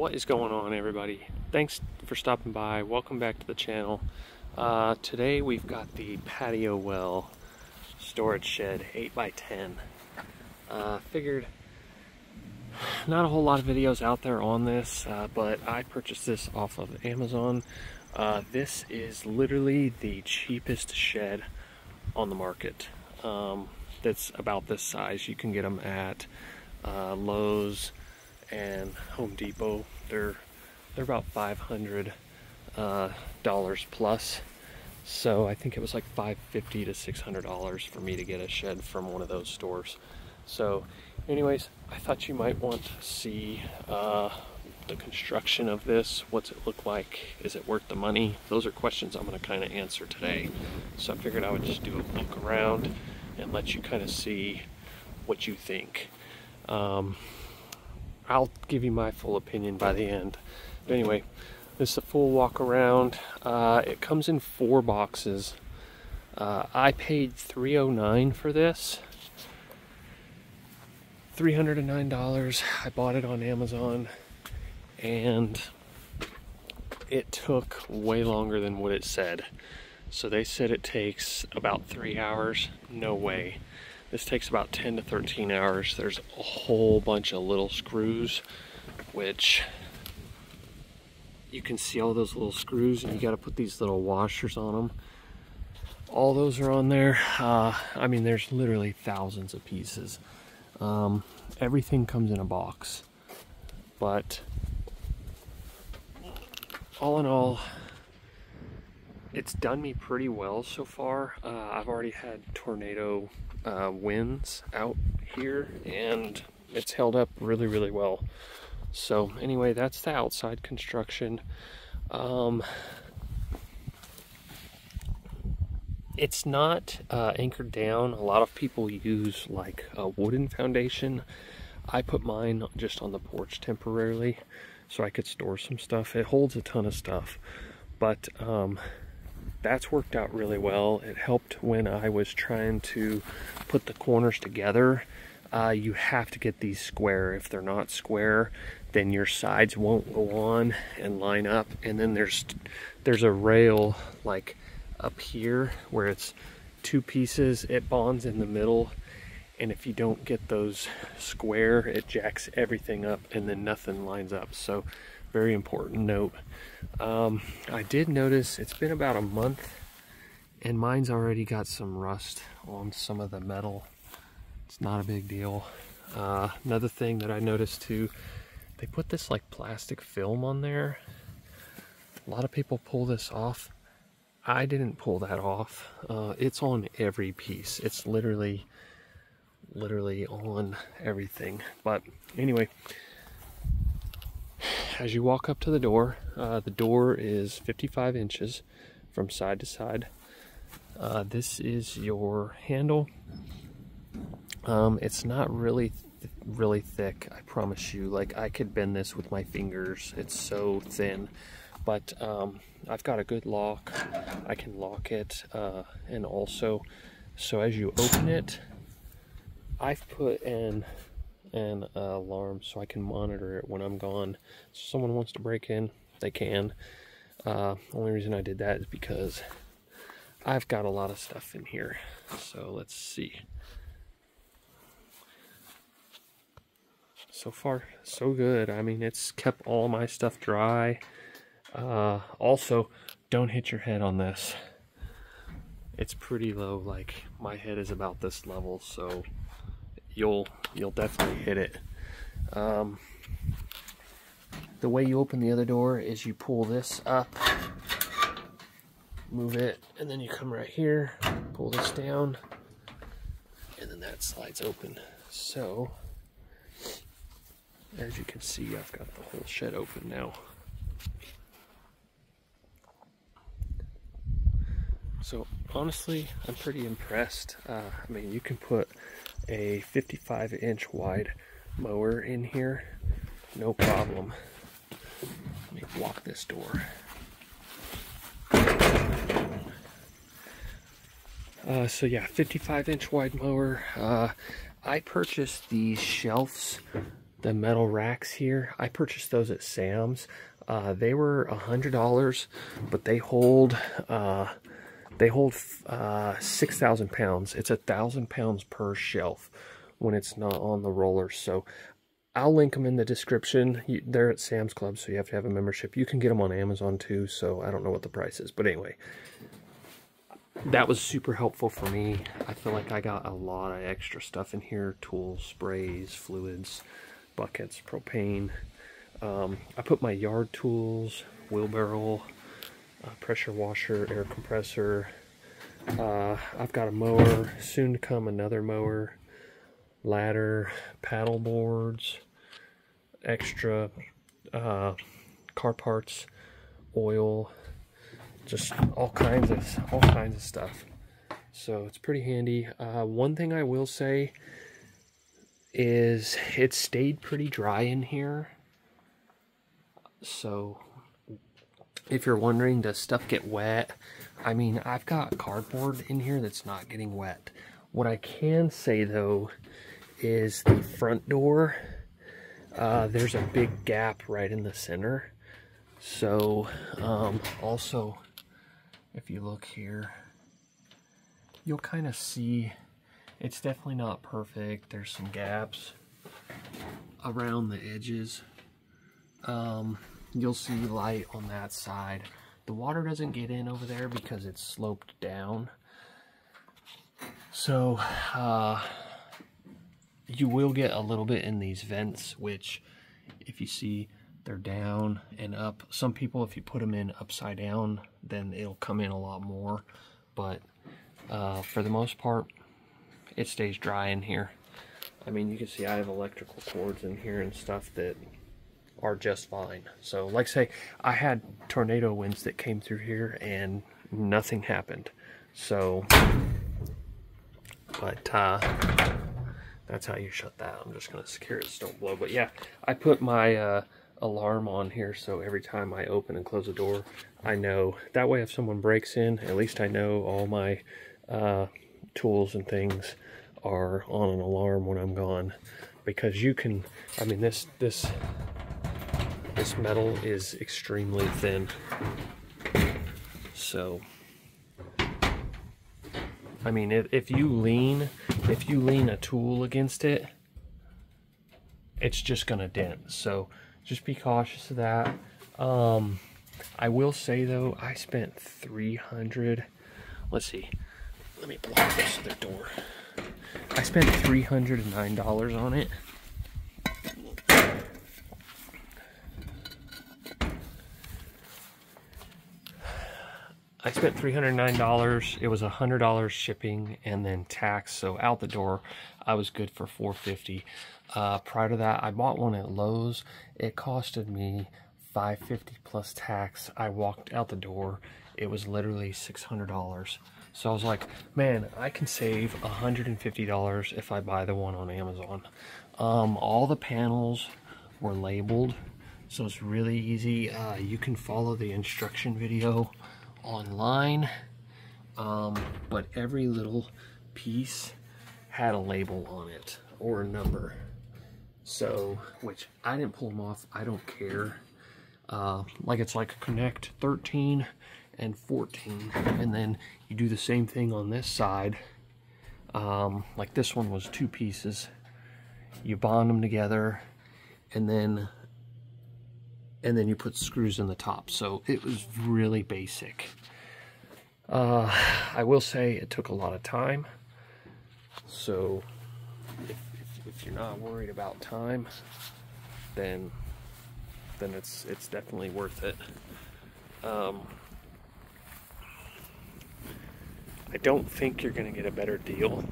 What is going on, everybody? Thanks for stopping by. Welcome back to the channel. Today we've got the Patiowell storage shed 8x10. Figured not a whole lot of videos out there on this, but I purchased this off of Amazon. This is literally the cheapest shed on the market. That's about this size. You can get them at Lowe's and Home Depot. They're about $500 plus. So I think it was like $550 to $600 for me to get a shed from one of those stores. So anyways, I thought you might want to see the construction of this. What's it look like? Is it worth the money? Those are questions I'm going to kind of answer today. So I figured I would just do a look around and let you kind of see what you think. I'll give you my full opinion by the end. But anyway, this is a full walk around. It comes in 4 boxes. I paid $309 for this. $309. I bought it on Amazon, and it took way longer than what it said. So they said it takes about 3 hours. No way. This takes about 10 to 13 hours. There's a whole bunch of little screws, which you can see all those little screws, and you got to put these little washers on them. All those are on there. I mean, there's literally thousands of pieces. Everything comes in a box, but all in all, it's done me pretty well so far. I've already had tornado winds out here, and it's held up really well. So anyway, that's the outside construction. It's not anchored down. A lot of people use like a wooden foundation. I put mine just on the porch temporarily so I could store some stuff. It holds a ton of stuff, but that's worked out really well. It helped when I was trying to put the corners together. You have to get these square. If they're not square, then your sides won't go on and line up. And then there's a rail like up here where it's 2 pieces. It bonds in the middle, and if you don't get those square, it jacks everything up and then nothing lines up. So very important note. I did notice it's been about a month, and mine's already got some rust on some of the metal. It's not a big deal. Another thing that I noticed too, they put this like plastic film on there. A lot of people pull this off. I didn't pull that off. It's on every piece. It's literally on everything. But anyway, as you walk up to the door is 55 inches from side to side. This is your handle. It's not really thick, I promise you. Like, I could bend this with my fingers. It's so thin. But I've got a good lock. I can lock it, and also, so as you open it, I've put in an alarm so I can monitor it when I'm gone. So if someone wants to break in, they can. Only reason I did that is because I've got a lot of stuff in here. So let's see. So far, so good. I mean, it's kept all my stuff dry. Also, don't hit your head on this. It's pretty low. Like, my head is about this level, so you'll definitely hit it. The way you open the other door is you pull this up, move it, and then you come right here, pull this down, and then that slides open. So as you can see, I've got the whole shed open now. So honestly, I'm pretty impressed. I mean, you can put a 55-inch wide mower in here, no problem. Let me block this door. So yeah, 55-inch wide mower. I purchased these shelves the metal racks here. I purchased those at Sam's. They were $100, but they hold 6,000 pounds. It's 1,000 pounds per shelf when it's not on the rollers. So I'll link them in the description. They're at Sam's Club, so you have to have a membership. You can get them on Amazon too, so I don't know what the price is. But anyway, that was super helpful for me. I feel like I got a lot of extra stuff in here. Tools, sprays, fluids, buckets, propane. I put my yard tools, wheelbarrow, pressure washer, air compressor. I've got a mower, soon to come another mower, ladder, paddle boards, extra car parts, oil, just all kinds of stuff. So it's pretty handy. One thing I will say is it stayed pretty dry in here. So if you're wondering, does stuff get wet? I mean, I've got cardboard in here that's not getting wet. What I can say though is the front door, there's a big gap right in the center. So also, if you look here, you'll kind of see it's definitely not perfect. There's some gaps around the edges. You'll see light on that side. The water doesn't get in over there because it's sloped down. So you will get a little bit in these vents, which if you see, they're down and up. Some people, if you put them in upside down, then it'll come in a lot more. But for the most part, it stays dry in here. I mean, you can see I have electrical cords in here and stuff that are just fine. So like I say, I had tornado winds that came through here and nothing happened. So, but that's how you shut that. I'm just gonna secure it so don't blow. But yeah, I put my alarm on here, so every time I open and close the door, I know. That way if someone breaks in, at least I know all my tools and things are on an alarm when I'm gone. Because you can, I mean, this metal is extremely thin. So I mean, if you lean a tool against it, it's just gonna dent. So just be cautious of that. I will say though, I spent $300. Let's see. Let me block this other door. I spent $309 on it. I spent $309. It was $100 shipping and then tax. So out the door, I was good for $450. Prior to that, I bought one at Lowe's. It costed me $550 plus tax. I walked out the door. It was literally $600. So I was like, man, I can save $150 if I buy the one on Amazon. All the panels were labeled, so it's really easy. You can follow the instruction video online, but every little piece had a label on it or a number. So, which I didn't pull them off. I don't care. Like it's like connect 13 and 14, and then you do the same thing on this side. Like this one was 2 pieces. You bond them together, and then you put screws in the top. So it was really basic. I will say it took a lot of time. So if you're not worried about time, then it's definitely worth it. I don't think you're gonna get a better deal.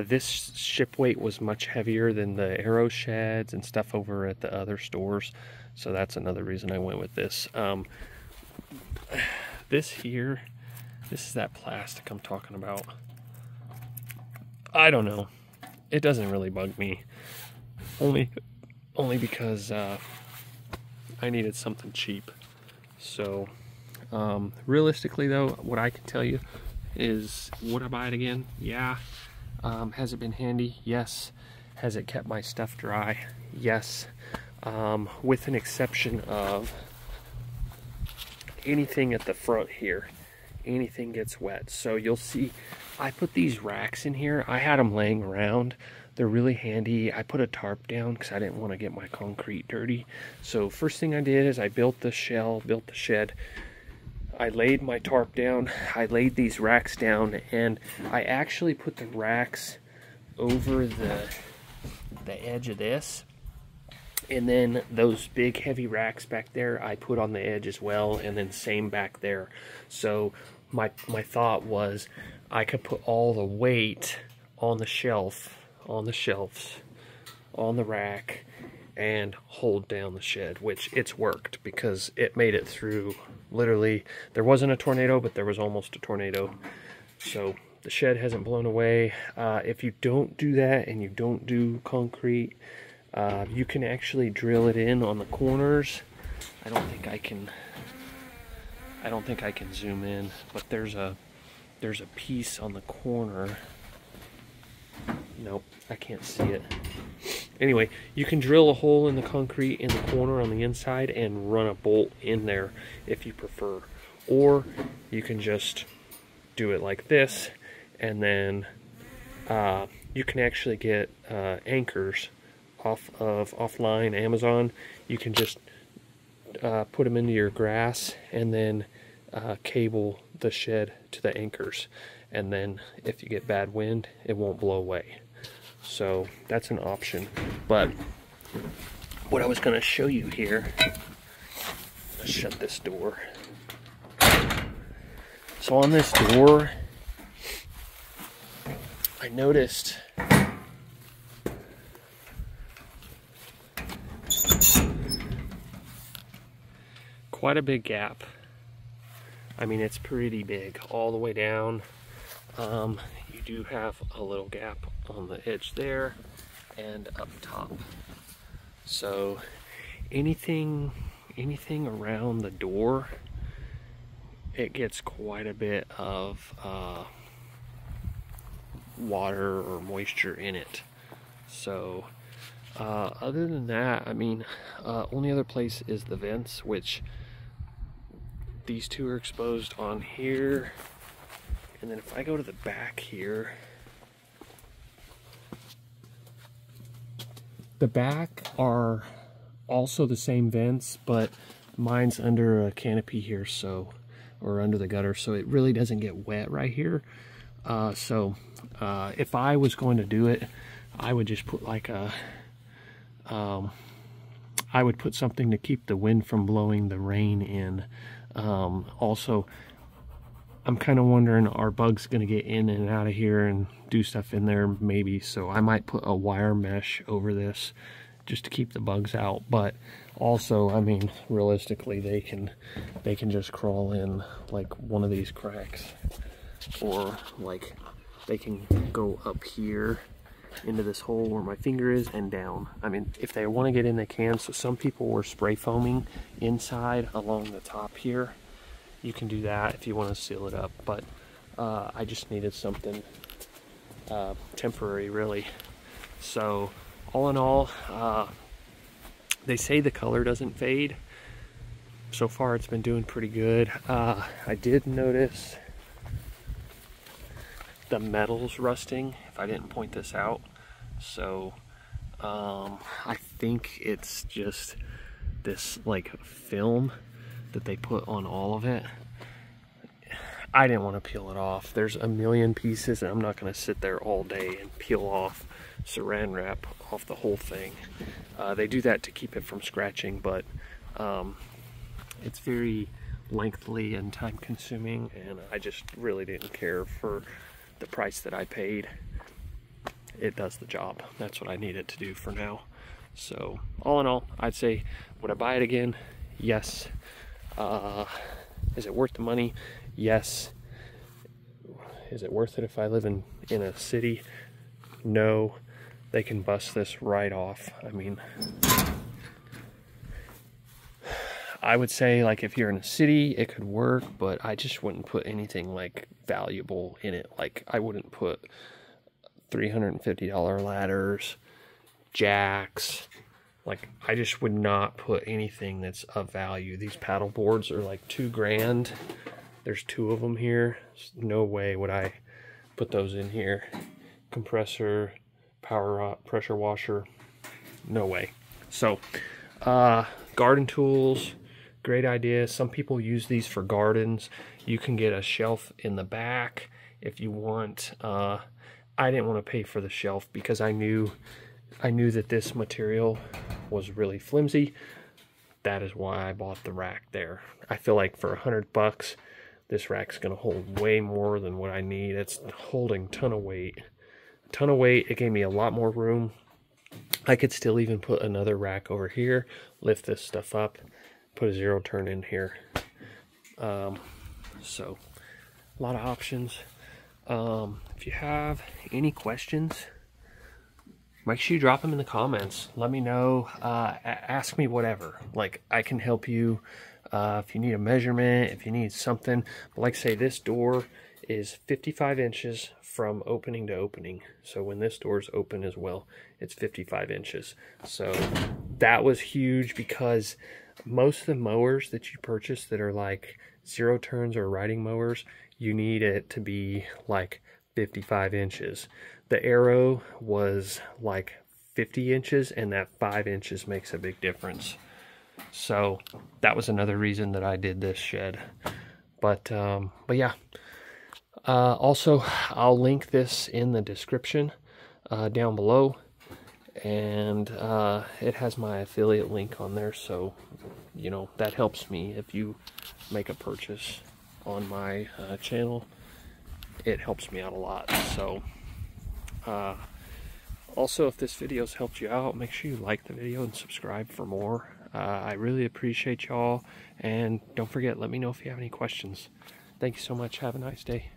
This ship weight was much heavier than the Aero sheds and stuff over at the other stores, so that's another reason I went with this. This here, this is that plastic I'm talking about. I don't know. It doesn't really bug me. Only because I needed something cheap. So realistically though, what I can tell you is, would I buy it again? Yeah. Has it been handy? Yes. Has it kept my stuff dry? Yes, with an exception of anything at the front here. Anything gets wet. So you'll see I put these racks in here. I had them laying around. They're really handy. I put a tarp down because I didn't want to get my concrete dirty. So first thing I did is I built the shed. I laid my tarp down. I laid these racks down, and I actually put the racks over the edge of this. And then those big heavy racks back there, I put on the edge as well, and then same back there. So my thought was I could put all the weight on the shelf, on the shelves, on the rack, and hold down the shed, which it's worked because it made it through. Literally, there wasn't a tornado, but there was almost a tornado. So the shed hasn't blown away. If you don't do that and you don't do concrete, you can actually drill it in on the corners. I don't think I can zoom in, but there's a piece on the corner. Nope, I can't see it. Anyway, you can drill a hole in the concrete in the corner on the inside and run a bolt in there if you prefer. Or you can just do it like this, and then you can actually get anchors offline Amazon. You can just put them into your grass and then cable the shed to the anchors, and then if you get bad wind, it won't blow away. So that's an option. But what I was going to show you here, let's shut this door. So on this door, I noticed quite a big gap. I mean, it's pretty big all the way down. You do have a little gap on the edge there and up top. So anything around the door, it gets quite a bit of water or moisture in it. So other than that, I mean, only other place is the vents, which these two are exposed on here. And then if I go to the back here, the back are also the same vents, but mine's under a canopy here, so, or under the gutter, so it really doesn't get wet right here. If I was going to do it, I would just put like a, I would put something to keep the wind from blowing the rain in. Also, I'm kind of wondering, are bugs going to get in and out of here and do stuff in there? Maybe. So I might put a wire mesh over this just to keep the bugs out. But also, I mean, realistically, they can just crawl in like one of these cracks, or like they can go up here into this hole where my finger is and down. I mean, if they want to get in, they can. So some people were spray foaming inside along the top here. You can do that if you want to seal it up, but I just needed something temporary, really. So all in all, they say the color doesn't fade. So far it's been doing pretty good. I did notice the metal's rusting, if I didn't point this out. So I think it's just this like film that they put on all of it. I didn't want to peel it off. There's a million pieces, and I'm not going to sit there all day and peel off saran wrap off the whole thing. They do that to keep it from scratching, but it's very lengthy and time consuming, and I just really didn't care for the price that I paid. It does the job. That's what I need it to do for now. So all in all, I'd say, would I buy it again? Yes. Is it worth the money? Yes. Is it worth it if I live in a city? No. They can bust this right off. I mean, I would say, like, if you're in a city, it could work, but I just wouldn't put anything like valuable in it. Like, I wouldn't put $350 ladders. jacks. Like, I just would not put anything that's of value. These paddle boards are like $2 grand. There's 2 of them here. No way would I put those in here. Compressor, power pressure washer, no way. So garden tools, great idea. Some people use these for gardens. You can get a shelf in the back if you want. I didn't want to pay for the shelf because I knew that this material was really flimsy. That is why I bought the rack there. I feel like for $100, this rack's gonna hold way more than what I need. It's holding a ton of weight. It gave me a lot more room. I could still even put another rack over here, lift this stuff up, put a 0 turn in here. So a lot of options. If you have any questions, make sure you drop them in the comments. Let me know. Ask me whatever. Like, I can help you if you need a measurement, if you need something. But like I say, this door is 55 inches from opening to opening. So when this door is open as well, it's 55 inches. So that was huge because most of the mowers that you purchase that are like 0 turns or riding mowers, you need it to be like 55 inches. The Arrow was like 50 inches, and that 5 inches makes a big difference. So that was another reason that I did this shed. But yeah. Also, I'll link this in the description down below, and it has my affiliate link on there, so you know that helps me if you make a purchase on my channel. It helps me out a lot. So also, if this video's helped you out, make sure you like the video and subscribe for more. I really appreciate y'all, and don't forget, let me know if you have any questions. Thank you so much. Have a nice day.